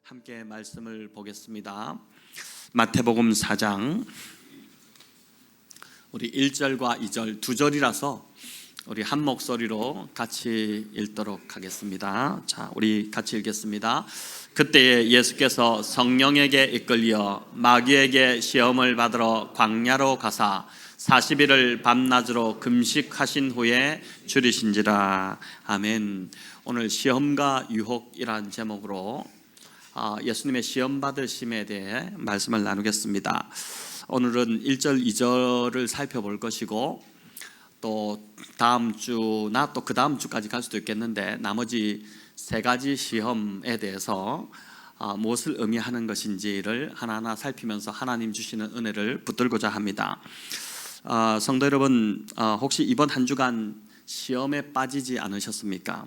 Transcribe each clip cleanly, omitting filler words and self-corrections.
함께 말씀을 보겠습니다. 마태복음 4장 우리 1절과 2절 두 절이라서 우리 한 목소리로 같이 읽도록 하겠습니다. 자, 우리 같이 읽겠습니다. 그때에 예수께서 성령에게 이끌려 마귀에게 시험을 받으러 광야로 가사 40일을 밤낮으로 금식하신 후에 줄이신지라. 아멘. 오늘 시험과 유혹이란 제목으로 예수님의 시험 받으심에 대해 말씀을 나누겠습니다. 오늘은 1절, 2절을 살펴볼 것이고 또 다음 주나 또 그 다음 주까지 갈 수도 있겠는데 나머지 세 가지 시험에 대해서 무엇을 의미하는 것인지를 하나하나 살피면서 하나님 주시는 은혜를 붙들고자 합니다. 성도 여러분, 혹시 이번 한 주간 시험에 빠지지 않으셨습니까?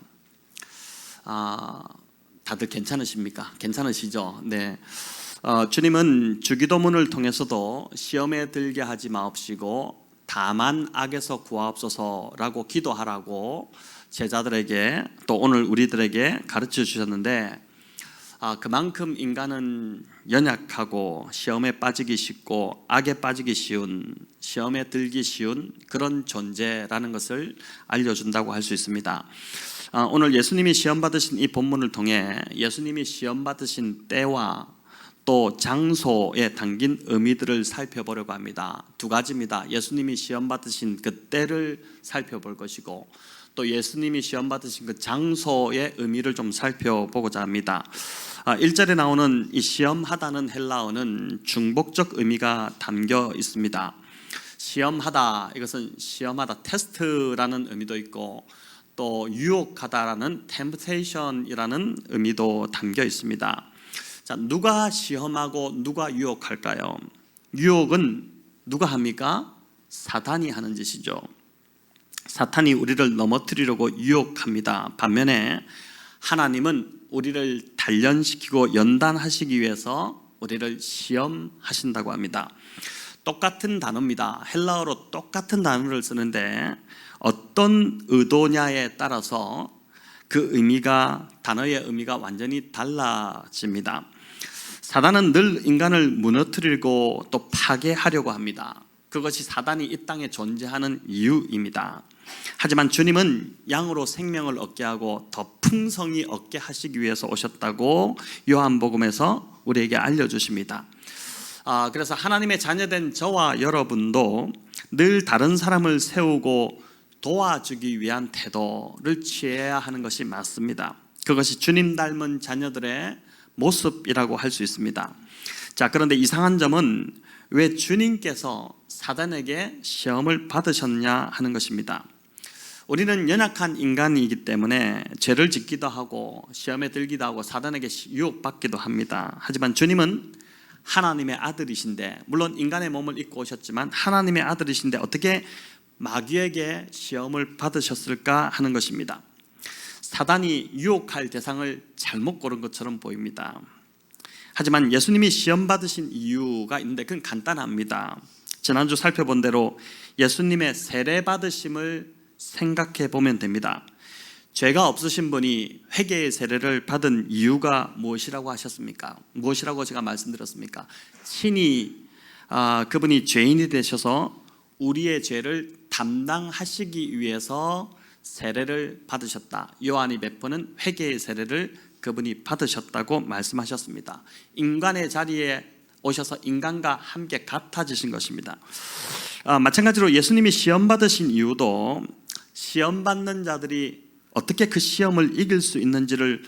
다들 괜찮으십니까? 괜찮으시죠? 네. 주님은 주기도문을 통해서도 시험에 들게 하지 마옵시고 다만 악에서 구하옵소서라고 기도하라고 제자들에게 또 오늘 우리들에게 가르쳐 주셨는데 그만큼 인간은 연약하고 시험에 빠지기 쉽고 악에 빠지기 쉬운, 시험에 들기 쉬운 그런 존재라는 것을 알려준다고 할 수 있습니다. 오늘 예수님이 시험 받으신 이 본문을 통해 예수님이 시험 받으신 때와 또 장소에 담긴 의미들을 살펴보려고 합니다. 두 가지입니다. 예수님이 시험 받으신 그 때를 살펴볼 것이고 또 예수님이 시험 받으신 그 장소의 의미를 좀 살펴보고자 합니다. 1절에 나오는 이 시험하다는 헬라어는 중복적 의미가 담겨 있습니다. 시험하다, 이것은 시험하다, 테스트라는 의미도 있고 또 유혹하다라는 temptation이라는 의미도 담겨 있습니다. 자, 누가 시험하고 누가 유혹할까요? 유혹은 누가 합니까? 사탄이 하는 짓이죠. 사탄이 우리를 넘어뜨리려고 유혹합니다. 반면에 하나님은 우리를 단련시키고 연단하시기 위해서 우리를 시험하신다고 합니다. 똑같은 단어입니다. 헬라어로 똑같은 단어를 쓰는데 어떤 의도냐에 따라서 그 의미가, 단어의 의미가 완전히 달라집니다. 사단은 늘 인간을 무너뜨리고 또 파괴하려고 합니다. 그것이 사단이 이 땅에 존재하는 이유입니다. 하지만 주님은 양으로 생명을 얻게 하고 더 풍성히 얻게 하시기 위해서 오셨다고 요한복음에서 우리에게 알려주십니다. 그래서 하나님의 자녀된 저와 여러분도 늘 다른 사람을 세우고 도와주기 위한 태도를 취해야 하는 것이 맞습니다. 그것이 주님 닮은 자녀들의 모습이라고 할 수 있습니다. 자, 그런데 이상한 점은 왜 주님께서 사단에게 시험을 받으셨냐 하는 것입니다. 우리는 연약한 인간이기 때문에 죄를 짓기도 하고 시험에 들기도 하고 사단에게 유혹받기도 합니다. 하지만 주님은 하나님의 아들이신데, 물론 인간의 몸을 입고 오셨지만 하나님의 아들이신데 어떻게 마귀에게 시험을 받으셨을까 하는 것입니다. 사단이 유혹할 대상을 잘못 고른 것처럼 보입니다. 하지만 예수님이 시험 받으신 이유가 있는데 그건 간단합니다. 지난주 살펴본 대로 예수님의 세례 받으심을 생각해 보면 됩니다. 죄가 없으신 분이 회개의 세례를 받은 이유가 무엇이라고 하셨습니까? 무엇이라고 제가 말씀드렸습니까? 친히 그분이 죄인이 되셔서 우리의 죄를 담당하시기 위해서 세례를 받으셨다. 요한이 베푸는 회개의 세례를 그분이 받으셨다고 말씀하셨습니다. 인간의 자리에 오셔서 인간과 함께 같아지신 것입니다. 마찬가지로 예수님이 시험 받으신 이유도 시험 받는 자들이 어떻게 그 시험을 이길 수 있는지를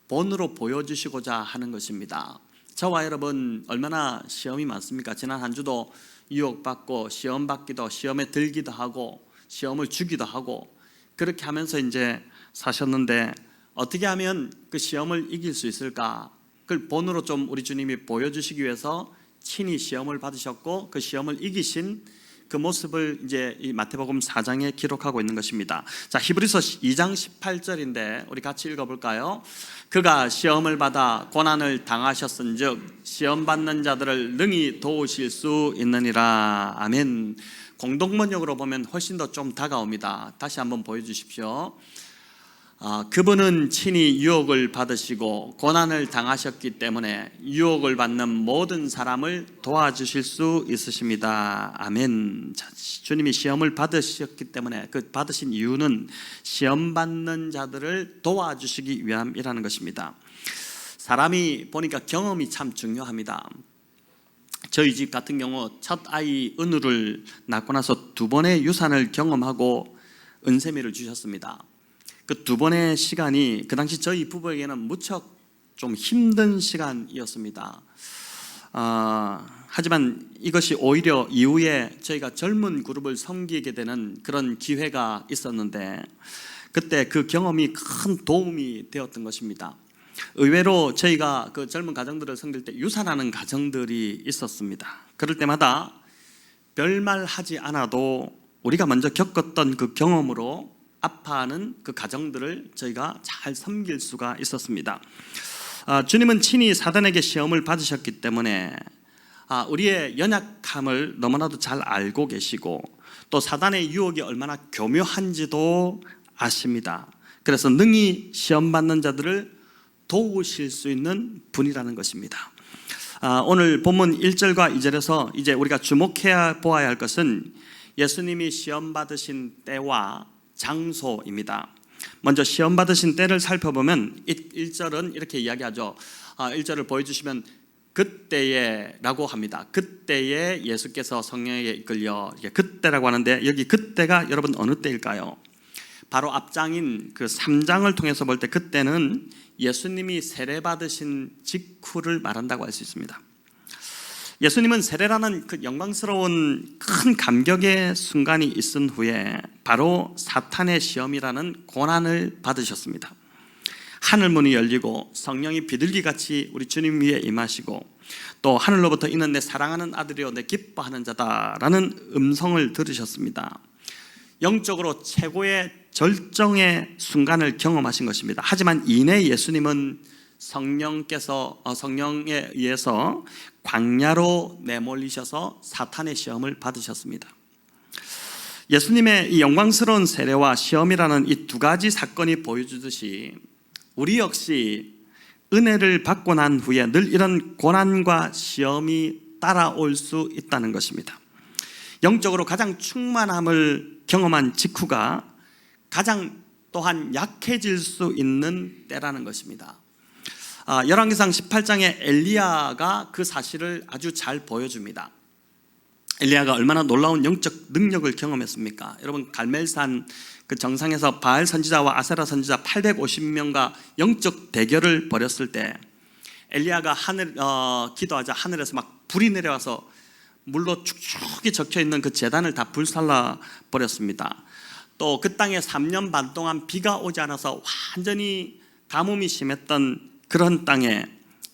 본으로 보여주시고자 하는 것입니다. 저와 여러분 얼마나 시험이 많습니까? 지난 한 주도 유혹받고 시험 받기도, 시험에 들기도 하고 시험을 주기도 하고 그렇게 하면서 이제 사셨는데 어떻게 하면 그 시험을 이길 수 있을까? 그걸 본으로 좀 우리 주님이 보여주시기 위해서 친히 시험을 받으셨고 그 시험을 이기신 그 모습을 이제 이 마태복음 4장에 기록하고 있는 것입니다. 자, 히브리서 2장 18절인데 우리 같이 읽어볼까요? 그가 시험을 받아 고난을 당하셨은즉 시험 받는 자들을 능히 도우실 수 있느니라. 아멘. 공동번역으로 보면 훨씬 더 좀 다가옵니다. 다시 한번 보여주십시오. 그분은 친히 유혹을 받으시고 고난을 당하셨기 때문에 유혹을 받는 모든 사람을 도와주실 수 있으십니다. 아멘. 주님이 시험을 받으셨기 때문에 그 받으신 이유는 시험 받는 자들을 도와주시기 위함이라는 것입니다. 사람이 보니까 경험이 참 중요합니다. 저희 집 같은 경우 첫 아이 은우를 낳고 나서 2번의 유산을 경험하고 은세미를 주셨습니다. 그 2번의 시간이 그 당시 저희 부부에게는 무척 좀 힘든 시간이었습니다. 하지만 이것이 오히려 이후에 저희가 젊은 그룹을 섬기게 되는 그런 기회가 있었는데 그때 그 경험이 큰 도움이 되었던 것입니다. 의외로 저희가 그 젊은 가정들을 섬길 때 유산하는 가정들이 있었습니다. 그럴 때마다 별말 하지 않아도 우리가 먼저 겪었던 그 경험으로 아파하는 그 가정들을 저희가 잘 섬길 수가 있었습니다. 주님은 친히 사단에게 시험을 받으셨기 때문에 우리의 연약함을 너무나도 잘 알고 계시고 또 사단의 유혹이 얼마나 교묘한지도 아십니다. 그래서 능히 시험 받는 자들을 도우실 수 있는 분이라는 것입니다. 오늘 본문 1절과 2절에서 이제 우리가 주목해야 보아야 할 것은 예수님이 시험 받으신 때와 장소입니다. 먼저 시험 받으신 때를 살펴보면 1절은 이렇게 이야기하죠. 1절을 보여주시면 그때에 라고 합니다. 그때에 예수께서 성령에게 이끌려, 그때라고 하는데 여기 그때가 여러분 어느 때일까요? 바로 앞장인 그 3장을 통해서 볼 때 그때는 예수님이 세례 받으신 직후를 말한다고 할 수 있습니다. 예수님은 세례라는 그 영광스러운 큰 감격의 순간이 있은 후에 바로 사탄의 시험이라는 고난을 받으셨습니다. 하늘문이 열리고 성령이 비둘기같이 우리 주님 위에 임하시고 또 하늘로부터 이는 내 사랑하는 아들이요 내 기뻐하는 자다라는 음성을 들으셨습니다. 영적으로 최고의 절정의 순간을 경험하신 것입니다. 하지만 이내 예수님은 성령에 의해서 광야로 내몰리셔서 사탄의 시험을 받으셨습니다. 예수님의 이 영광스러운 세례와 시험이라는 이 2가지 사건이 보여주듯이 우리 역시 은혜를 받고 난 후에 늘 이런 고난과 시험이 따라올 수 있다는 것입니다. 영적으로 가장 충만함을 경험한 직후가 가장 또한 약해질 수 있는 때라는 것입니다. 열왕기상 18장에 엘리야가 그 사실을 아주 잘 보여줍니다. 엘리야가 얼마나 놀라운 영적 능력을 경험했습니까? 여러분 갈멜산 그 정상에서 바알 선지자와 아세라 선지자 850명과 영적 대결을 벌였을 때 엘리야가 기도하자 하늘에서 막 불이 내려와서 물로 축축이 적혀있는 그 제단을 다 불살라 버렸습니다. 또 그 땅에 3년 반 동안 비가 오지 않아서 완전히 가뭄이 심했던 그런 땅에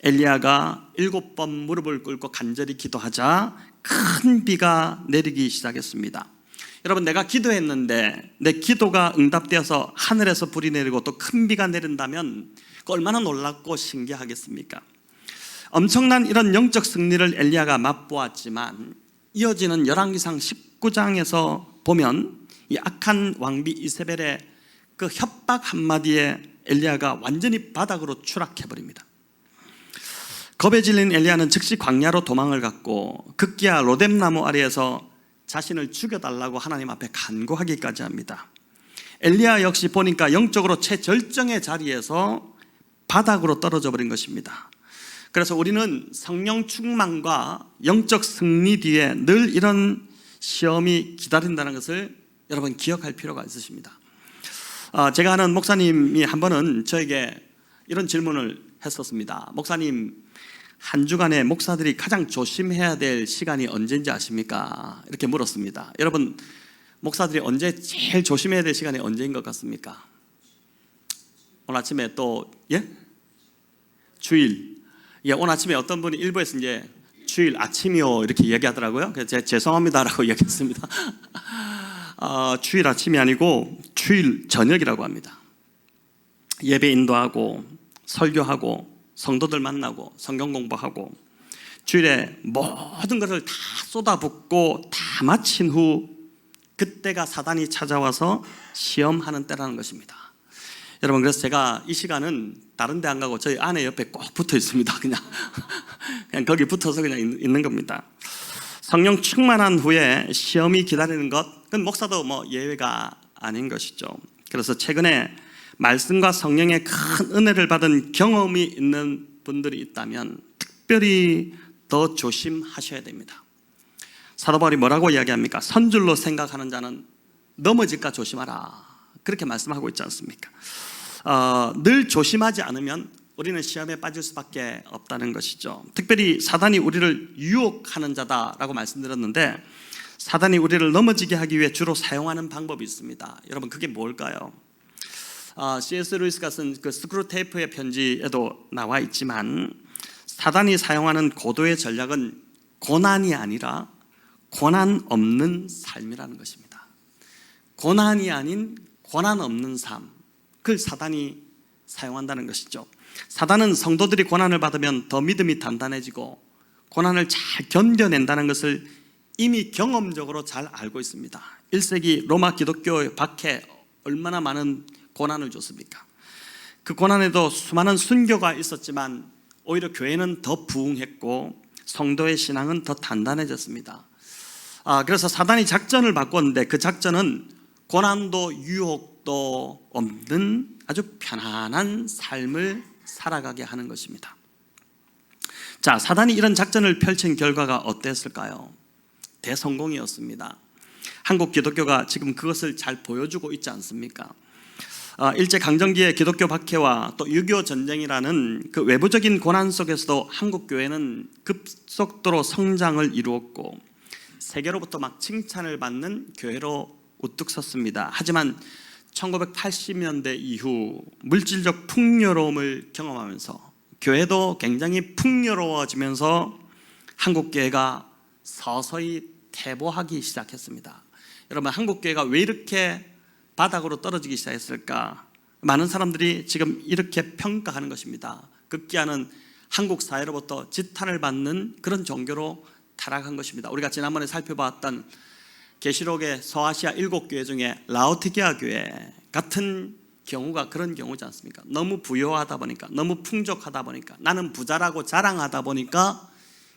엘리야가 7번 무릎을 꿇고 간절히 기도하자 큰 비가 내리기 시작했습니다. 여러분 내가 기도했는데 내 기도가 응답되어서 하늘에서 불이 내리고 또 큰 비가 내린다면 얼마나 놀랍고 신기하겠습니까? 엄청난 이런 영적 승리를 엘리야가 맛보았지만 이어지는 열왕기상 19장에서 보면 이 악한 왕비 이세벨의 그 협박 한마디에 엘리야가 완전히 바닥으로 추락해버립니다. 겁에 질린 엘리야는 즉시 광야로 도망을 갔고 급기야 로뎀나무 아래에서 자신을 죽여달라고 하나님 앞에 간구하기까지 합니다. 엘리야 역시 보니까 영적으로 최절정의 자리에서 바닥으로 떨어져 버린 것입니다. 그래서 우리는 성령 충만과 영적 승리 뒤에 늘 이런 시험이 기다린다는 것을 여러분 기억할 필요가 있으십니다. 제가 아는 목사님이 한 번은 저에게 이런 질문을 했었습니다. 목사님, 한 주간에 목사들이 가장 조심해야 될 시간이 언제인지 아십니까? 이렇게 물었습니다. 여러분 목사들이 언제 제일 조심해야 될 시간이 언제인 것 같습니까? 오늘 아침에 또 주일. 오늘 아침에 어떤 분이 일부에서 이제 주일 아침이요 이렇게 얘기하더라고요. 그래서 제가 죄송합니다라고 얘기했습니다. 주일 아침이 아니고 주일 저녁이라고 합니다. 예배 인도하고 설교하고 성도들 만나고 성경 공부하고 주일에 모든 것을 다 쏟아붓고 다 마친 후 그때가 사단이 찾아와서 시험하는 때라는 것입니다. 여러분, 그래서 제가 이 시간은 다른 데 안 가고 저희 아내 옆에 꼭 붙어 있습니다. 그냥 거기 붙어서 그냥 있는 겁니다. 성령 충만한 후에 시험이 기다리는 것, 그건 목사도 뭐 예외가 아닌 것이죠. 그래서 최근에 말씀과 성령의 큰 은혜를 받은 경험이 있는 분들이 있다면 특별히 더 조심하셔야 됩니다. 사도 바울이 뭐라고 이야기합니까? 선줄로 생각하는 자는 넘어질까 조심하라, 그렇게 말씀하고 있지 않습니까? 늘 조심하지 않으면 우리는 시험에 빠질 수밖에 없다는 것이죠. 특별히 사단이 우리를 유혹하는 자다라고 말씀드렸는데, 사단이 우리를 넘어지게 하기 위해 주로 사용하는 방법이 있습니다. 여러분, 그게 뭘까요? C.S. 루이스가 쓴 그 스크루테이프의 편지에도 나와 있지만, 사단이 사용하는 고도의 전략은 고난이 아니라 고난 없는 삶이라는 것입니다. 고난이 아닌 고난 없는 삶, 그걸 사단이 사용한다는 것이죠. 사단은 성도들이 고난을 받으면 더 믿음이 단단해지고 고난을 잘 견뎌낸다는 것을 이미 경험적으로 잘 알고 있습니다. 1세기 로마 기독교 밖에 얼마나 많은 고난을 줬습니까? 그 고난에도 수많은 순교가 있었지만 오히려 교회는 더 부흥했고 성도의 신앙은 더 단단해졌습니다. 그래서 사단이 작전을 바꿨는데, 그 작전은 고난도 유혹도 없는 아주 편안한 삶을 살아가게 하는 것입니다. 자, 사단이 이런 작전을 펼친 결과가 어땠을까요? 대성공이었습니다. 한국 기독교가 지금 그것을 잘 보여주고 있지 않습니까? 일제강점기의 기독교 박해와 또 6.25 전쟁이라는 그 외부적인 고난 속에서도 한국 교회는 급속도로 성장을 이루었고 세계로부터 막 칭찬을 받는 교회로 우뚝 섰습니다. 하지만 1980년대 이후 물질적 풍요로움을 경험하면서 교회도 굉장히 풍요로워지면서 한국 교회가 서서히 퇴보하기 시작했습니다. 여러분, 한국 교회가 왜 이렇게 바닥으로 떨어지기 시작했을까? 많은 사람들이 지금 이렇게 평가하는 것입니다. 급기야는 한국 사회로부터 지탄을 받는 그런 종교로 타락한 것입니다. 우리가 지난번에 살펴봤던 계시록의 서아시아 7교회 중에 라오디게아 교회 같은 경우가 그런 경우지 않습니까? 너무 부유하다 보니까, 너무 풍족하다 보니까, 나는 부자라고 자랑하다 보니까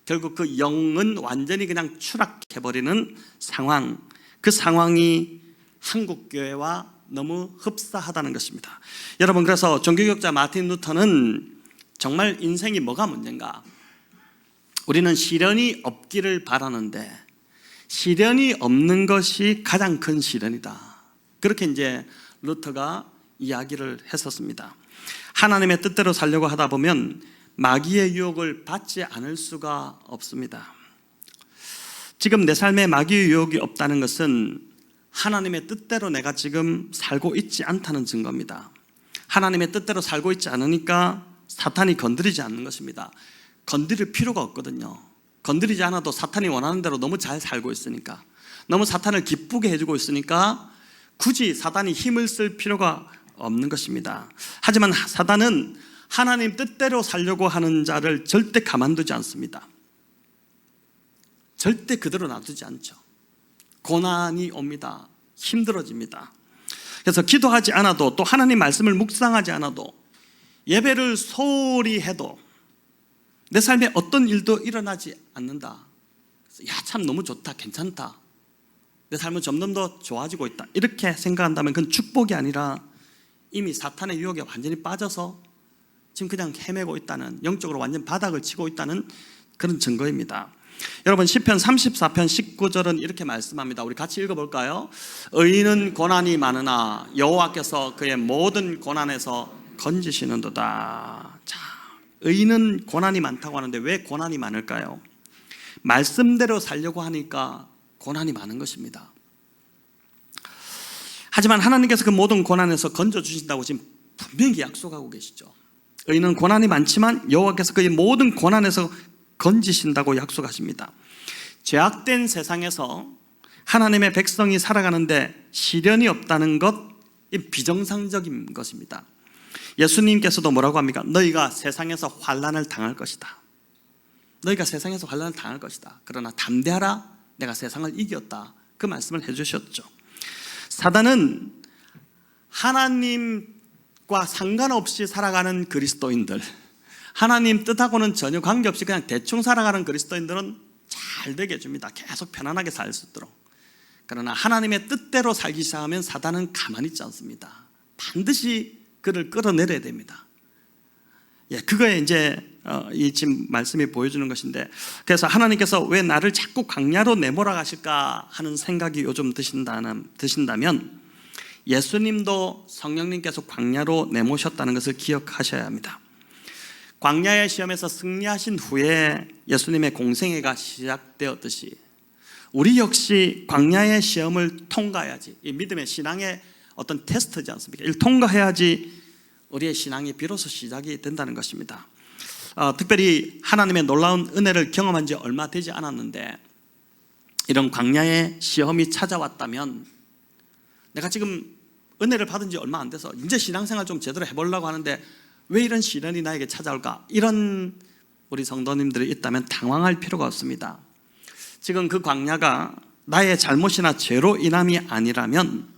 결국 그 영은 완전히 그냥 추락해버리는 상황, 그 상황이 한국교회와 너무 흡사하다는 것입니다. 여러분, 그래서 종교개혁자 마틴 루터는 정말 인생이 뭐가 문제인가? 우리는 시련이 없기를 바라는데 시련이 없는 것이 가장 큰 시련이다, 그렇게 이제 루터가 이야기를 했었습니다. 하나님의 뜻대로 살려고 하다 보면 마귀의 유혹을 받지 않을 수가 없습니다. 지금 내 삶에 마귀의 유혹이 없다는 것은 하나님의 뜻대로 내가 지금 살고 있지 않다는 증거입니다. 하나님의 뜻대로 살고 있지 않으니까 사탄이 건드리지 않는 것입니다. 건드릴 필요가 없거든요. 건드리지 않아도 사탄이 원하는 대로 너무 잘 살고 있으니까, 너무 사탄을 기쁘게 해주고 있으니까 굳이 사탄이 힘을 쓸 필요가 없는 것입니다. 하지만 사탄은 하나님 뜻대로 살려고 하는 자를 절대 가만두지 않습니다. 절대 그대로 놔두지 않죠. 고난이 옵니다. 힘들어집니다. 그래서 기도하지 않아도, 또 하나님 말씀을 묵상하지 않아도, 예배를 소홀히 해도 내 삶에 어떤 일도 일어나지 않는다. 야, 참 너무 좋다, 괜찮다, 내 삶은 점점 더 좋아지고 있다, 이렇게 생각한다면 그건 축복이 아니라 이미 사탄의 유혹에 완전히 빠져서 지금 그냥 헤매고 있다는, 영적으로 완전 바닥을 치고 있다는 그런 증거입니다. 여러분, 시편 34편 19절은 이렇게 말씀합니다. 우리 같이 읽어볼까요? 의인은 고난이 많으나 여호와께서 그의 모든 고난에서 건지시는도다. 자, 의인은 고난이 많다고 하는데 왜 고난이 많을까요? 말씀대로 살려고 하니까 고난이 많은 것입니다. 하지만 하나님께서 그 모든 고난에서 건져주신다고 지금 분명히 약속하고 계시죠. 의인은 고난이 많지만 여호와께서 그의 모든 고난에서 건지신다고 약속하십니다. 죄악된 세상에서 하나님의 백성이 살아가는데 시련이 없다는 것, 비정상적인 것입니다. 예수님께서도 뭐라고 합니까? 너희가 세상에서 환난을 당할 것이다. 너희가 세상에서 환난을 당할 것이다. 그러나 담대하라, 내가 세상을 이겼다, 그 말씀을 해주셨죠. 사단은 하나님 상관없이 살아가는 그리스도인들, 하나님 뜻하고는 전혀 관계없이 그냥 대충 살아가는 그리스도인들은 잘 되게 해줍니다. 계속 편안하게 살 수 있도록. 그러나 하나님의 뜻대로 살기 시작하면 사단은 가만히 있지 않습니다. 반드시 그를 끌어내려야 됩니다. 그거에 이제 이 지금 말씀이 보여주는 것인데, 그래서 하나님께서 왜 나를 자꾸 광야로 내몰아 가실까 하는 생각이 요즘 드신다면 예수님도 성령님께서 광야로 내모셨다는 것을 기억하셔야 합니다. 광야의 시험에서 승리하신 후에 예수님의 공생애가 시작되었듯이 우리 역시 광야의 시험을 통과해야지, 이 믿음의 신앙의 어떤 테스트지 않습니까? 이를 통과해야지 우리의 신앙이 비로소 시작이 된다는 것입니다. 특별히 하나님의 놀라운 은혜를 경험한 지 얼마 되지 않았는데 이런 광야의 시험이 찾아왔다면, 내가 지금 은혜를 받은 지 얼마 안 돼서 이제 신앙생활 좀 제대로 해보려고 하는데 왜 이런 시련이 나에게 찾아올까? 이런 우리 성도님들이 있다면 당황할 필요가 없습니다. 지금 그 광야가 나의 잘못이나 죄로 인함이 아니라면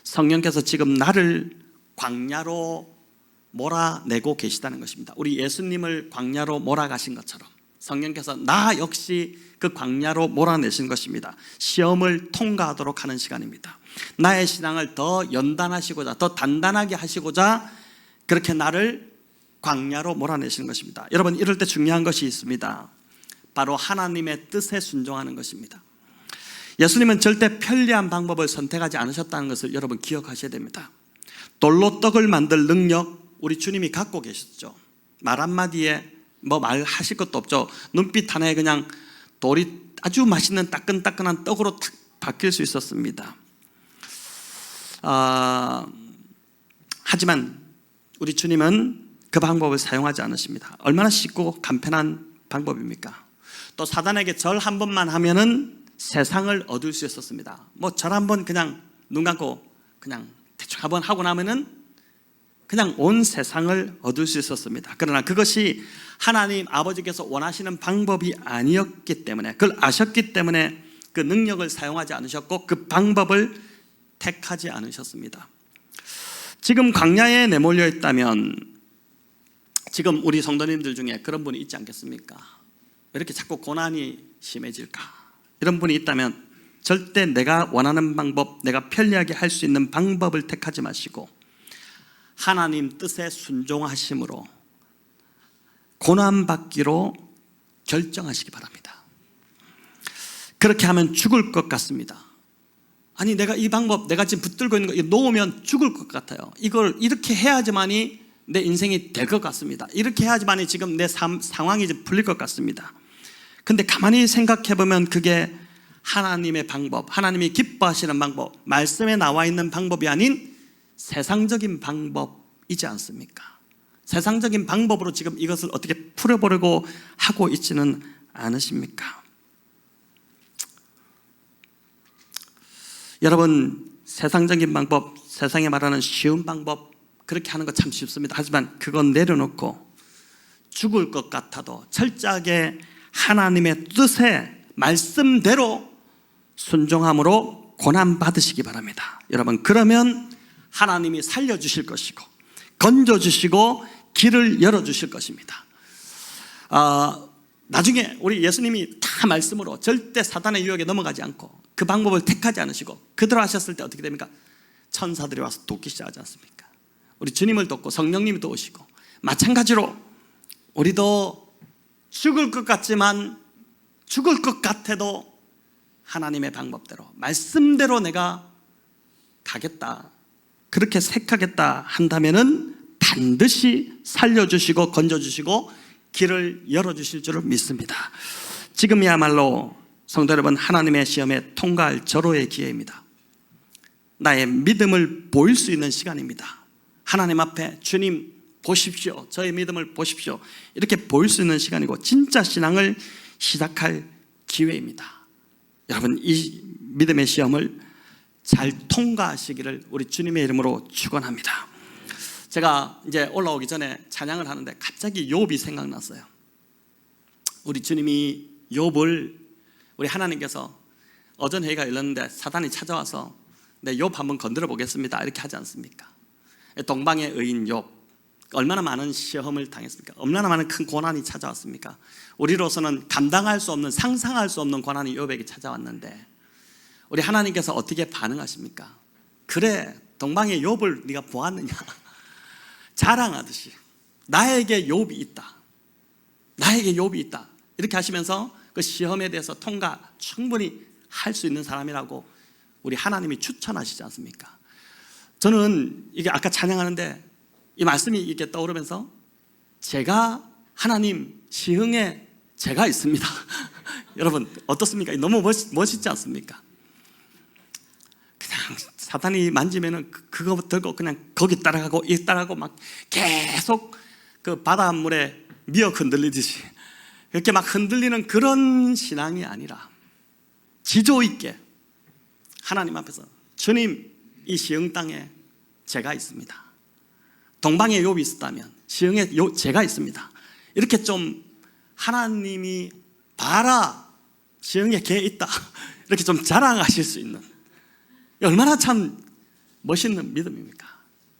성령께서 지금 나를 광야로 몰아내고 계시다는 것입니다. 우리 예수님을 광야로 몰아가신 것처럼 성령께서 나 역시 그 광야로 몰아내신 것입니다. 시험을 통과하도록 하는 시간입니다. 나의 신앙을 더 연단하시고자, 더 단단하게 하시고자 그렇게 나를 광야로 몰아내시는 것입니다. 여러분, 이럴 때 중요한 것이 있습니다. 바로 하나님의 뜻에 순종하는 것입니다. 예수님은 절대 편리한 방법을 선택하지 않으셨다는 것을 여러분 기억하셔야 됩니다. 돌로 떡을 만들 능력 우리 주님이 갖고 계셨죠. 말 한마디에 뭐 말하실 것도 없죠. 눈빛 하나에 그냥 돌이 아주 맛있는 따끈따끈한 떡으로 탁 바뀔 수 있었습니다. 하지만 우리 주님은 그 방법을 사용하지 않으십니다. 얼마나 쉽고 간편한 방법입니까? 또 사단에게 절 한 번만 하면은 세상을 얻을 수 있었습니다. 뭐 절 한 번 그냥 눈 감고 그냥 대충 한 번 하고 나면은 그냥 온 세상을 얻을 수 있었습니다. 그러나 그것이 하나님 아버지께서 원하시는 방법이 아니었기 때문에, 그걸 아셨기 때문에 그 능력을 사용하지 않으셨고 그 방법을 택하지 않으셨습니다. 지금 광야에 내몰려 있다면, 지금 우리 성도님들 중에 그런 분이 있지 않겠습니까? 왜 이렇게 자꾸 고난이 심해질까? 이런 분이 있다면 절대 내가 원하는 방법, 내가 편리하게 할 수 있는 방법을 택하지 마시고 하나님 뜻에 순종하심으로 고난받기로 결정하시기 바랍니다. 그렇게 하면 죽을 것 같습니다. 아니, 내가 이 방법, 내가 지금 붙들고 있는 거 놓으면 죽을 것 같아요. 이걸 이렇게 해야지만이 내 인생이 될 것 같습니다. 이렇게 해야지만이 지금 내 상황이 좀 풀릴 것 같습니다. 근데 가만히 생각해보면 그게 하나님의 방법, 하나님이 기뻐하시는 방법, 말씀에 나와 있는 방법이 아닌 세상적인 방법이지 않습니까? 세상적인 방법으로 지금 이것을 어떻게 풀어보려고 하고 있지는 않으십니까? 여러분, 세상적인 방법, 세상에 말하는 쉬운 방법, 그렇게 하는 거 참 쉽습니다. 하지만 그건 내려놓고 죽을 것 같아도 철저하게 하나님의 뜻에 말씀대로 순종함으로 고난받으시기 바랍니다. 여러분, 그러면 하나님이 살려주실 것이고 건져주시고 길을 열어주실 것입니다. 나중에 우리 예수님이 다 말씀으로 절대 사단의 유혹에 넘어가지 않고 그 방법을 택하지 않으시고 그대로 하셨을 때 어떻게 됩니까? 천사들이 와서 돕기 시작하지 않습니까? 우리 주님을 돕고 성령님이 도우시고, 마찬가지로 우리도 죽을 것 같지만 죽을 것 같아도 하나님의 방법대로 말씀대로 내가 가겠다, 그렇게 택하겠다 한다면은 반드시 살려주시고 건져주시고 길을 열어주실 줄을 믿습니다. 지금이야말로 성도 여러분, 하나님의 시험에 통과할 절호의 기회입니다. 나의 믿음을 보일 수 있는 시간입니다. 하나님 앞에 주님 보십시오, 저의 믿음을 보십시오, 이렇게 보일 수 있는 시간이고 진짜 신앙을 시작할 기회입니다. 여러분, 이 믿음의 시험을 잘 통과하시기를 우리 주님의 이름으로 축원합니다. 제가 이제 올라오기 전에 찬양을 하는데 갑자기 욥이 생각났어요. 우리 주님이 욥을, 우리 하나님께서 어전 회의가 열렸는데 사단이 찾아와서 내 욥 한번 건드려 보겠습니다 이렇게 하지 않습니까? 동방의 의인 욥, 얼마나 많은 시험을 당했습니까? 얼마나 많은 큰 고난이 찾아왔습니까? 우리로서는 감당할 수 없는, 상상할 수 없는 고난이 욥에게 찾아왔는데 우리 하나님께서 어떻게 반응하십니까? 그래, 동방의 욥을 네가 보았느냐? 자랑하듯이 나에게 욥이 있다, 나에게 욥이 있다, 이렇게 하시면서 그 시험에 대해서 통과 충분히 할 수 있는 사람이라고 우리 하나님이 추천하시지 않습니까? 저는 이게 아까 찬양하는데 이 말씀이 이렇게 떠오르면서 제가 하나님 시흥에 제가 있습니다. 여러분 어떻습니까? 너무 멋있지 않습니까? 그냥 사탄이 만지면은 그거 들고 그냥 거기 따라가고 이 따라가고 막 계속 그 바닷물에 미역 흔들리듯이 이렇게 막 흔들리는 그런 신앙이 아니라 지조 있게 하나님 앞에서 주님, 이 시흥 땅에 제가 있습니다. 동방에 욥이 있었다면 시흥에 제가 있습니다. 이렇게 좀 하나님이 봐라, 시흥에 걔 있다, 이렇게 좀 자랑하실 수 있는, 얼마나 참 멋있는 믿음입니까?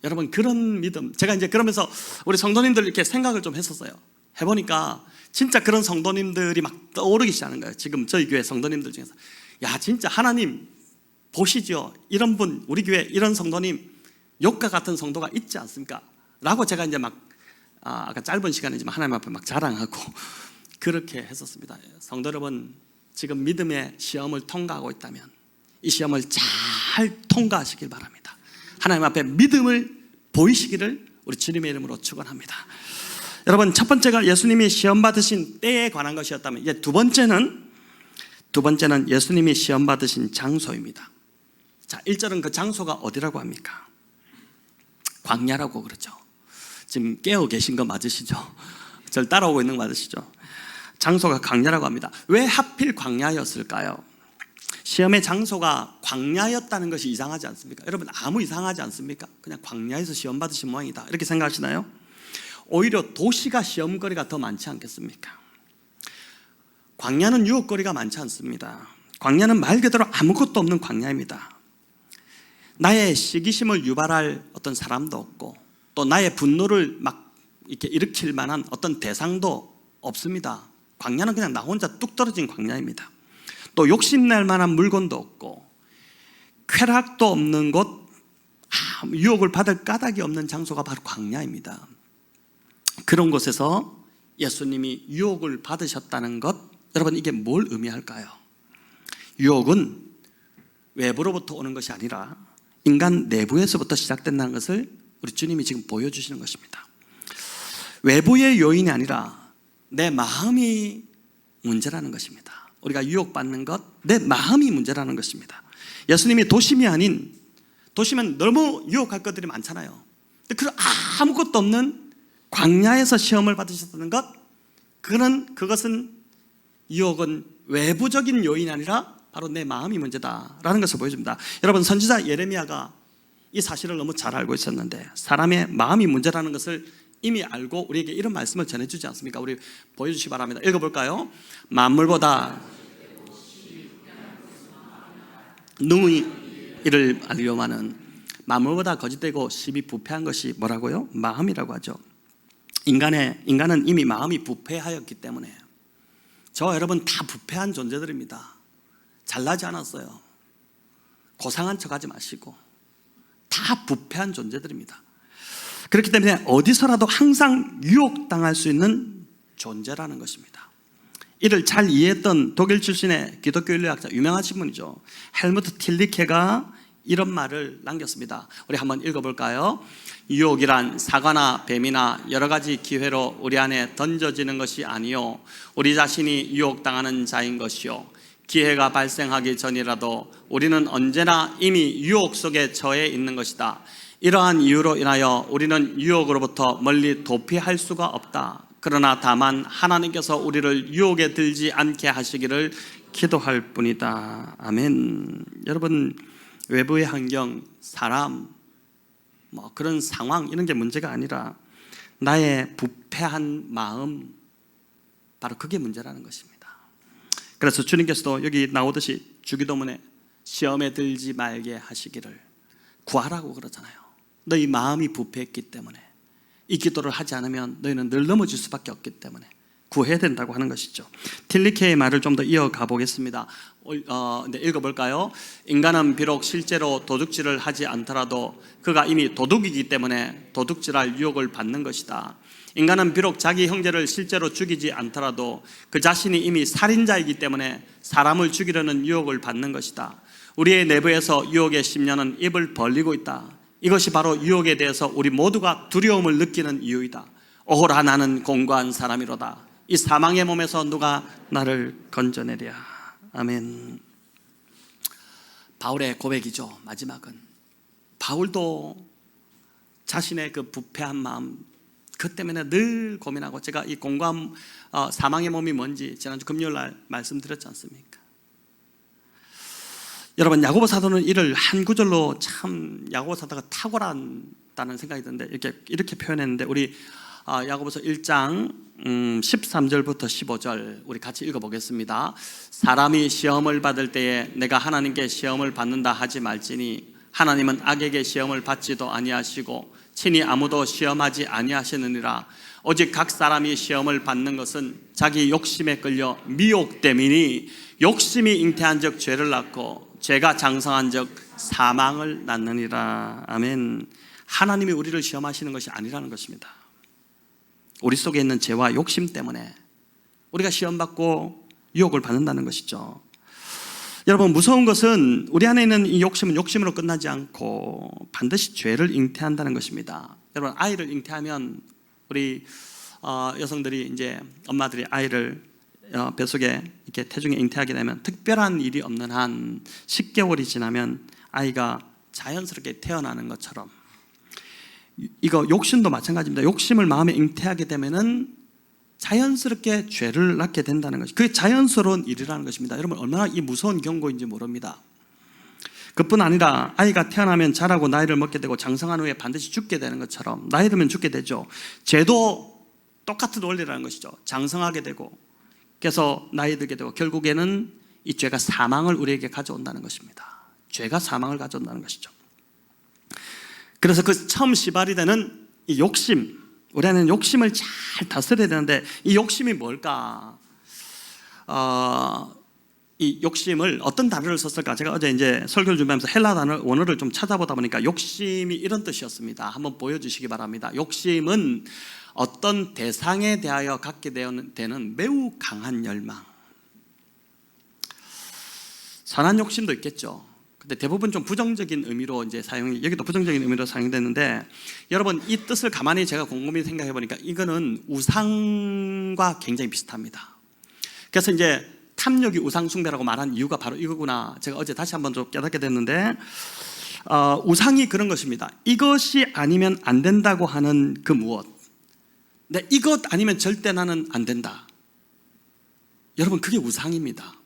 여러분 그런 믿음, 제가 이제 그러면서 우리 성도님들 이렇게 생각을 좀 했었어요. 해보니까 진짜 그런 성도님들이 막 떠오르기 시작하는 거예요. 지금 저희 교회 성도님들 중에서 야 진짜 하나님 보시죠, 이런 분, 우리 교회 이런 성도님, 욥과 같은 성도가 있지 않습니까? 라고 제가 이제 막 아까 짧은 시간이지만 하나님 앞에 막 자랑하고 그렇게 했었습니다. 성도 여러분, 지금 믿음의 시험을 통과하고 있다면 이 시험을 잘 통과하시길 바랍니다. 하나님 앞에 믿음을 보이시기를 우리 주님의 이름으로 축원합니다. 여러분, 첫 번째가 예수님이 시험 받으신 때에 관한 것이었다면, 이제 두 번째는 예수님이 시험 받으신 장소입니다. 자, 1절은 그 장소가 어디라고 합니까? 광야라고 그러죠. 지금 깨어 계신 거 맞으시죠? 절 따라오고 있는 거 맞으시죠? 장소가 광야라고 합니다. 왜 하필 광야였을까요? 시험의 장소가 광야였다는 것이 이상하지 않습니까? 여러분 아무 이상하지 않습니까? 그냥 광야에서 시험 받으신 모양이다 이렇게 생각하시나요? 오히려 도시가 시험거리가 더 많지 않겠습니까? 광야는 유혹거리가 많지 않습니다. 광야는 말 그대로 아무것도 없는 광야입니다. 나의 시기심을 유발할 어떤 사람도 없고 또 나의 분노를 막 이렇게 일으킬 만한 어떤 대상도 없습니다. 광야는 그냥 나 혼자 뚝 떨어진 광야입니다. 또 욕심낼 만한 물건도 없고 쾌락도 없는 곳, 유혹을 받을 까닭이 없는 장소가 바로 광야입니다. 그런 곳에서 예수님이 유혹을 받으셨다는 것, 여러분 이게 뭘 의미할까요? 유혹은 외부로부터 오는 것이 아니라 인간 내부에서부터 시작된다는 것을 우리 주님이 지금 보여주시는 것입니다. 외부의 요인이 아니라 내 마음이 문제라는 것입니다. 우리가 유혹받는 것, 내 마음이 문제라는 것입니다. 예수님이 도심이 아닌, 도심은 너무 유혹할 것들이 많잖아요. 근데 아무것도 없는 광야에서 시험을 받으셨다는 것, 그것은 유혹은 외부적인 요인이 아니라 바로 내 마음이 문제다라는 것을 보여줍니다. 여러분 선지자 예레미야가 이 사실을 너무 잘 알고 있었는데 사람의 마음이 문제라는 것을 이미 알고 우리에게 이런 말씀을 전해주지 않습니까? 우리 보여주시기 바랍니다. 읽어볼까요? 만물보다 능히 이를 알려마는, 만물보다 거짓되고 심히 부패한 것이 뭐라고요? 마음이라고 하죠. 인간은 이미 마음이 부패하였기 때문에 저와 여러분 다 부패한 존재들입니다. 잘나지 않았어요. 고상한 척하지 마시고 다 부패한 존재들입니다. 그렇기 때문에 어디서라도 항상 유혹당할 수 있는 존재라는 것입니다. 이를 잘 이해했던 독일 출신의 기독교 인류학자, 유명하신 분이죠. 헬무트 틸리케가 이런 말을 남겼습니다. 우리 한번 읽어볼까요? 유혹이란 사과나 뱀이나 여러 가지 기회로 우리 안에 던져지는 것이 아니요 우리 자신이 유혹당하는 자인 것이요 기회가 발생하기 전이라도 우리는 언제나 이미 유혹 속에 처해 있는 것이다. 이러한 이유로 인하여 우리는 유혹으로부터 멀리 도피할 수가 없다. 그러나 다만 하나님께서 우리를 유혹에 들지 않게 하시기를 기도할 뿐이다. 아멘. 여러분 외부의 환경, 사람, 그런 상황 이런 게 문제가 아니라 나의 부패한 마음, 바로 그게 문제라는 것입니다. 그래서 주님께서도 여기 나오듯이 주기도문에 시험에 들지 말게 하시기를 구하라고 그러잖아요. 너희 마음이 부패했기 때문에. 이 기도를 하지 않으면 너희는 늘 넘어질 수밖에 없기 때문에 구해야 된다고 하는 것이죠. 틸리케의 말을 좀 더 이어가 보겠습니다. 읽어볼까요? 인간은 비록 실제로 도둑질을 하지 않더라도 그가 이미 도둑이기 때문에 도둑질할 유혹을 받는 것이다. 인간은 비록 자기 형제를 실제로 죽이지 않더라도 그 자신이 이미 살인자이기 때문에 사람을 죽이려는 유혹을 받는 것이다. 우리의 내부에서 유혹의 심년은 입을 벌리고 있다. 이것이 바로 유혹에 대해서 우리 모두가 두려움을 느끼는 이유이다. 오호라 나는 공고한 사람이로다. 이 사망의 몸에서 누가 나를 건져내랴. 아멘. 바울의 고백이죠. 마지막은 바울도 자신의 그 부패한 마음 그 때문에 늘 고민하고, 제가 이 공고한 사망의 몸이 뭔지 지난주 금요일 날 말씀드렸지 않습니까? 여러분, 야고보 사도는 이를 한 구절로 참 야고보 사도가 탁월하다는 생각이 드는데 이렇게 표현했는데, 우리 야고보서 1장 13절부터 15절 우리 같이 읽어보겠습니다. 사람이 시험을 받을 때에 내가 하나님께 시험을 받는다 하지 말지니 하나님은 악에게 시험을 받지도 아니하시고 친히 아무도 시험하지 아니하시느니라. 오직 각 사람이 시험을 받는 것은 자기 욕심에 끌려 미혹됨이니 욕심이 잉태한 적 죄를 낳고 죄가 장성한 적 사망을 낳느니라. 아멘. 하나님이 우리를 시험하시는 것이 아니라는 것입니다. 우리 속에 있는 죄와 욕심 때문에 우리가 시험받고 유혹을 받는다는 것이죠. 여러분, 무서운 것은 우리 안에 있는 이 욕심은 욕심으로 끝나지 않고 반드시 죄를 잉태한다는 것입니다. 여러분, 아이를 잉태하면 우리 여성들이, 이제 엄마들이 아이를 뱃속에 이렇게 태중에 잉태하게 되면 특별한 일이 없는 한 10개월이 지나면 아이가 자연스럽게 태어나는 것처럼, 이거 욕심도 마찬가지입니다. 욕심을 마음에 잉태하게 되면은 자연스럽게 죄를 낳게 된다는 것이, 그게 자연스러운 일이라는 것입니다. 여러분, 얼마나 이 무서운 경고인지 모릅니다. 그뿐 아니라 아이가 태어나면 자라고 나이를 먹게 되고 장성한 후에 반드시 죽게 되는 것처럼 나이 들면 죽게 되죠. 죄도 똑같은 원리라는 것이죠. 장성하게 되고, 그래서 나이 들게 되고, 결국에는 이 죄가 사망을 우리에게 가져온다는 것입니다. 죄가 사망을 가져온다는 것이죠. 그래서 그 처음 시발이 되는 이 욕심, 우리 안에는 욕심을 잘 다스려야 되는데 이 욕심이 뭘까? 이 욕심을 어떤 단어를 썼을까? 제가 어제 이제 설교를 준비하면서 헬라 단어 원어를 좀 찾아보다 보니까 욕심이 이런 뜻이었습니다. 한번 보여주시기 바랍니다. 욕심은 어떤 대상에 대하여 갖게 되는 매우 강한 열망. 선한 욕심도 있겠죠. 근데 대부분 좀 부정적인 의미로 이제 여기도 부정적인 의미로 사용됐는데, 여러분, 이 뜻을 가만히 제가 곰곰이 생각해 보니까 이거는 우상과 굉장히 비슷합니다. 그래서 이제 탐욕이 우상숭배라고 말한 이유가 바로 이거구나, 제가 어제 다시 한번 좀 깨닫게 됐는데, 우상이 그런 것입니다. 이것이 아니면 안 된다고 하는 그 무엇, 근데 이것 아니면 절대 나는 안 된다. 여러분, 그게 우상입니다.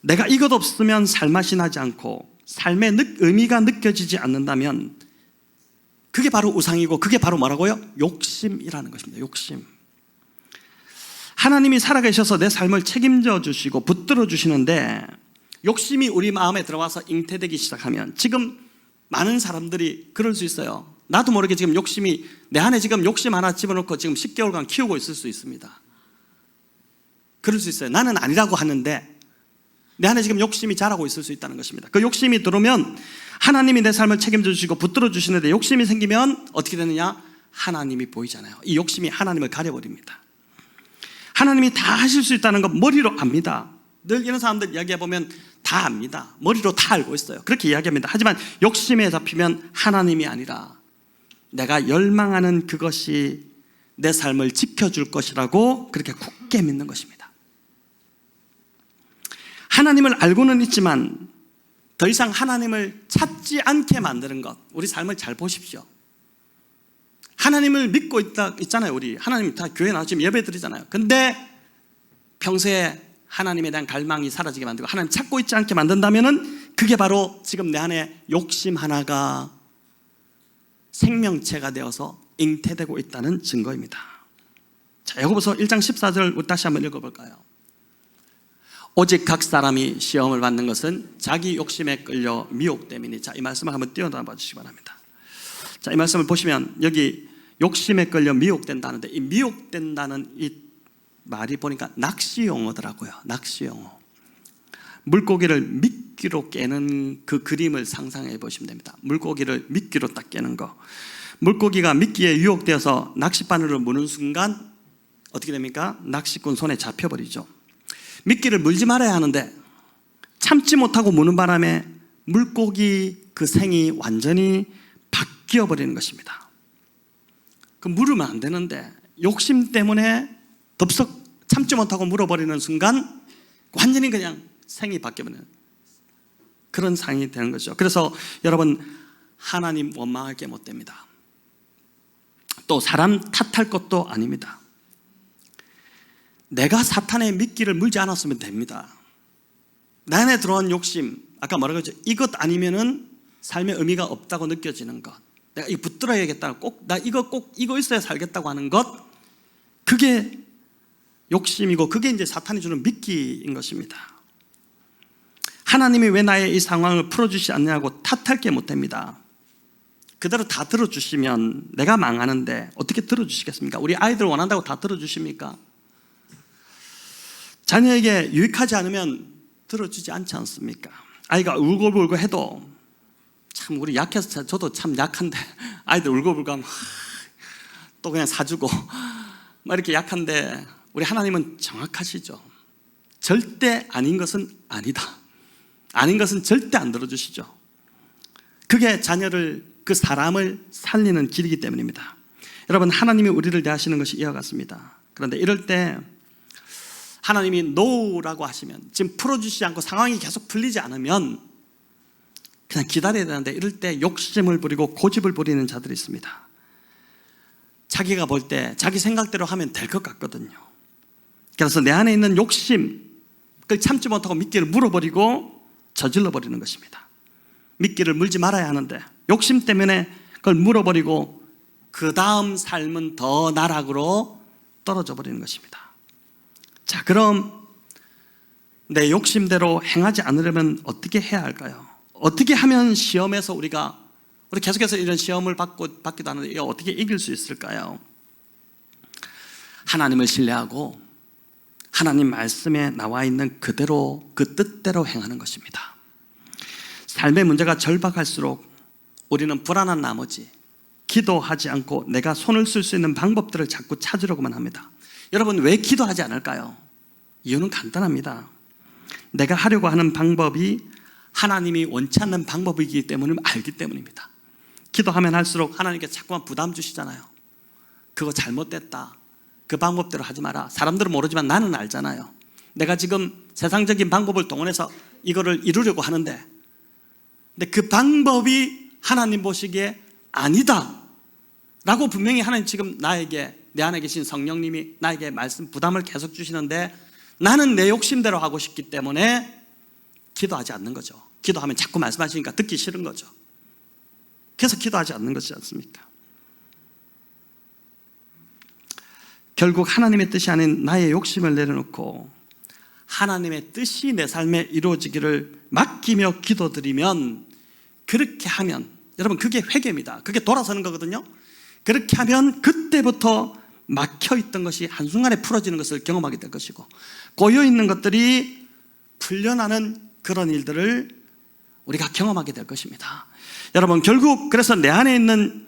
내가 이것 없으면 살맛이 나지 않고 삶의 의미가 느껴지지 않는다면 그게 바로 우상이고, 그게 바로 뭐라고요? 욕심이라는 것입니다. 욕심. 하나님이 살아계셔서 내 삶을 책임져 주시고 붙들어 주시는데, 욕심이 우리 마음에 들어와서 잉태되기 시작하면, 지금 많은 사람들이 그럴 수 있어요. 나도 모르게 지금 욕심이, 내 안에 지금 욕심 하나 집어넣고 지금 10개월간 키우고 있을 수 있습니다. 그럴 수 있어요. 나는 아니라고 하는데 내 안에 지금 욕심이 자라고 있을 수 있다는 것입니다. 그 욕심이 들어오면 하나님이 내 삶을 책임져 주시고 붙들어 주시는데, 욕심이 생기면 어떻게 되느냐? 하나님이 보이잖아요. 이 욕심이 하나님을 가려버립니다. 하나님이 다 하실 수 있다는 건 머리로 압니다. 늘 이런 사람들 이야기해보면 다 압니다. 머리로 다 알고 있어요. 그렇게 이야기합니다. 하지만 욕심에 잡히면 하나님이 아니라 내가 열망하는 그것이 내 삶을 지켜줄 것이라고 그렇게 굳게 믿는 것입니다. 하나님을 알고는 있지만 더 이상 하나님을 찾지 않게 만드는 것, 우리 삶을 잘 보십시오. 하나님을 믿고 있잖아요. 우리 하나님 다 교회 나와 지금 예배 드리잖아요. 근데 평소에 하나님에 대한 갈망이 사라지게 만들고 하나님 찾고 있지 않게 만든다면은 그게 바로 지금 내 안에 욕심 하나가 생명체가 되어서 잉태되고 있다는 증거입니다. 자, 야고보서 1장 14절 우리 다시 한번 읽어볼까요? 오직 각 사람이 시험을 받는 것은 자기 욕심에 끌려 미혹됨이니. 자, 이 말씀을 한번 띄어놔봐 주시기 바랍니다. 자, 이 말씀을 보시면 여기 욕심에 끌려 미혹된다는데, 이 미혹된다는 이 말이 보니까 낚시 용어더라고요. 낚시 용어. 물고기를 미끼로 깨는 그 그림을 상상해 보시면 됩니다. 물고기를 미끼로 딱 깨는 거. 물고기가 미끼에 유혹되어서 낚싯바늘을 무는 순간 어떻게 됩니까? 낚시꾼 손에 잡혀버리죠. 미끼를 물지 말아야 하는데 참지 못하고 무는 바람에 물고기 그 생이 완전히 바뀌어 버리는 것입니다. 그 물으면 안 되는데 욕심 때문에 덥석 참지 못하고 물어버리는 순간 완전히 그냥 생이 바뀌어버리는 그런 상황이 되는 거죠. 그래서 여러분, 하나님 원망할 게 못 됩니다. 또 사람 탓할 것도 아닙니다. 내가 사탄의 미끼를 물지 않았으면 됩니다. 내 안에 들어온 욕심, 아까 뭐라고 했죠? 이것 아니면은 삶의 의미가 없다고 느껴지는 것, 내가 이거 붙들어야겠다, 나 이거 있어야 살겠다고 하는 것, 그게 욕심이고 그게 이제 사탄이 주는 미끼인 것입니다. 하나님이 왜 나의 이 상황을 풀어주시지 않냐고 탓할 게 못 됩니다. 그대로 다 들어주시면 내가 망하는데 어떻게 들어주시겠습니까? 우리 아이들 원한다고 다 들어주십니까? 자녀에게 유익하지 않으면 들어주지 않지 않습니까? 아이가 울고불고 해도 참 우리 약해서, 저도 참 약한데 아이들 울고불고 하면 또 그냥 사주고 막 이렇게 약한데, 우리 하나님은 정확하시죠. 절대 아닌 것은 아니다. 아닌 것은 절대 안 들어주시죠. 그게 자녀를, 그 사람을 살리는 길이기 때문입니다. 여러분, 하나님이 우리를 대하시는 것이 이와 같습니다. 그런데 이럴 때 하나님이 노라고 하시면, 지금 풀어주시지 않고 상황이 계속 풀리지 않으면 그냥 기다려야 되는데, 이럴 때 욕심을 부리고 고집을 부리는 자들이 있습니다. 자기가 볼 때 자기 생각대로 하면 될 것 같거든요. 그래서 내 안에 있는 욕심, 그걸 참지 못하고 미끼를 물어버리고 저질러 버리는 것입니다. 미끼를 물지 말아야 하는데 욕심 때문에 그걸 물어버리고 그 다음 삶은 더 나락으로 떨어져 버리는 것입니다. 자, 그럼 내 욕심대로 행하지 않으려면 어떻게 해야 할까요? 어떻게 하면 시험에서 우리 계속해서 이런 시험을 받기도 하는데 이거 어떻게 이길 수 있을까요? 하나님을 신뢰하고 하나님 말씀에 나와 있는 그대로, 그 뜻대로 행하는 것입니다. 삶의 문제가 절박할수록 우리는 불안한 나머지 기도하지 않고 내가 손을 쓸 수 있는 방법들을 자꾸 찾으려고만 합니다. 여러분, 왜 기도하지 않을까요? 이유는 간단합니다. 내가 하려고 하는 방법이 하나님이 원치 않는 방법이기 때문에 알기 때문입니다. 기도하면 할수록 하나님께 자꾸만 부담 주시잖아요. 그거 잘못됐다, 그 방법대로 하지 마라. 사람들은 모르지만 나는 알잖아요. 내가 지금 세상적인 방법을 동원해서 이거를 이루려고 하는데, 근데 그 방법이 하나님 보시기에 아니다 라고 분명히 하나님 지금 나에게, 내 안에 계신 성령님이 나에게 말씀, 부담을 계속 주시는데 나는 내 욕심대로 하고 싶기 때문에 기도하지 않는 거죠. 기도하면 자꾸 말씀하시니까 듣기 싫은 거죠. 그래서 기도하지 않는 것이지 않습니까? 결국 하나님의 뜻이 아닌 나의 욕심을 내려놓고 하나님의 뜻이 내 삶에 이루어지기를 맡기며 기도드리면, 그렇게 하면, 여러분, 그게 회개입니다. 그게 돌아서는 거거든요. 그렇게 하면 그때부터 막혀있던 것이 한순간에 풀어지는 것을 경험하게 될 것이고, 고여있는 것들이 풀려나는 그런 일들을 우리가 경험하게 될 것입니다. 여러분, 결국 그래서 내 안에 있는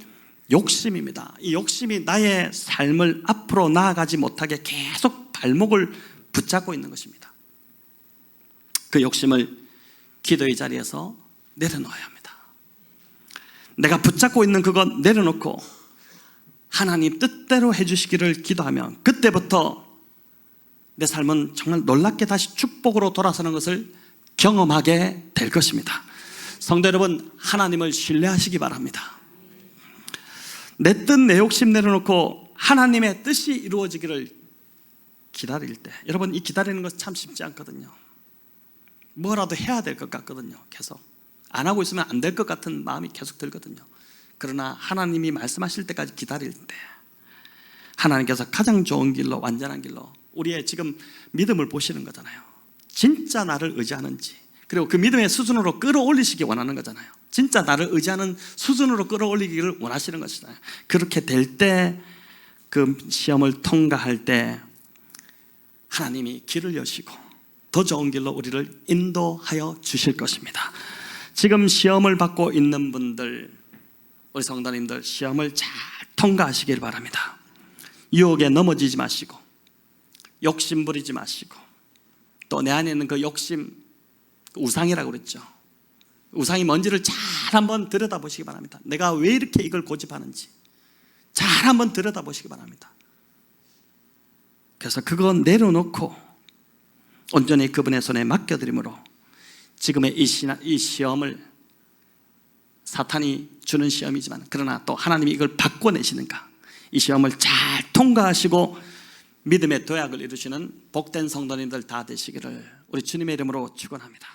욕심입니다. 이 욕심이 나의 삶을 앞으로 나아가지 못하게 계속 발목을 붙잡고 있는 것입니다. 그 욕심을 기도의 자리에서 내려놓아야 합니다. 내가 붙잡고 있는 그것 내려놓고 하나님 뜻대로 해주시기를 기도하면 그때부터 내 삶은 정말 놀랍게 다시 축복으로 돌아서는 것을 경험하게 될 것입니다. 성도 여러분, 하나님을 신뢰하시기 바랍니다. 내 뜻, 내 욕심 내려놓고 하나님의 뜻이 이루어지기를 기다릴 때, 여러분, 이 기다리는 것 참 쉽지 않거든요. 뭐라도 해야 될 것 같거든요. 계속 안 하고 있으면 안 될 것 같은 마음이 계속 들거든요. 그러나 하나님이 말씀하실 때까지 기다릴 때 하나님께서 가장 좋은 길로, 완전한 길로 우리의 지금 믿음을 보시는 거잖아요. 진짜 나를 의지하는지, 그리고 그 믿음의 수준으로 끌어올리시기 원하는 거잖아요. 진짜 나를 의지하는 수준으로 끌어올리기를 원하시는 것이잖아요. 그렇게 될 때, 그 시험을 통과할 때 하나님이 길을 여시고 더 좋은 길로 우리를 인도하여 주실 것입니다. 지금 시험을 받고 있는 분들, 우리 성도님들 시험을 잘 통과하시길 바랍니다. 유혹에 넘어지지 마시고 욕심 부리지 마시고, 또 내 안에 있는 그 욕심, 우상이라고 그랬죠. 우상이 뭔지를 잘 한번 들여다보시기 바랍니다. 내가 왜 이렇게 이걸 고집하는지 잘 한번 들여다보시기 바랍니다. 그래서 그거 내려놓고 온전히 그분의 손에 맡겨드림으로 지금의 이 시험을, 사탄이 주는 시험이지만 그러나 또 하나님이 이걸 바꿔내시는가, 이 시험을 잘 통과하시고 믿음의 도약을 이루시는 복된 성도님들 다 되시기를 우리 주님의 이름으로 축원합니다.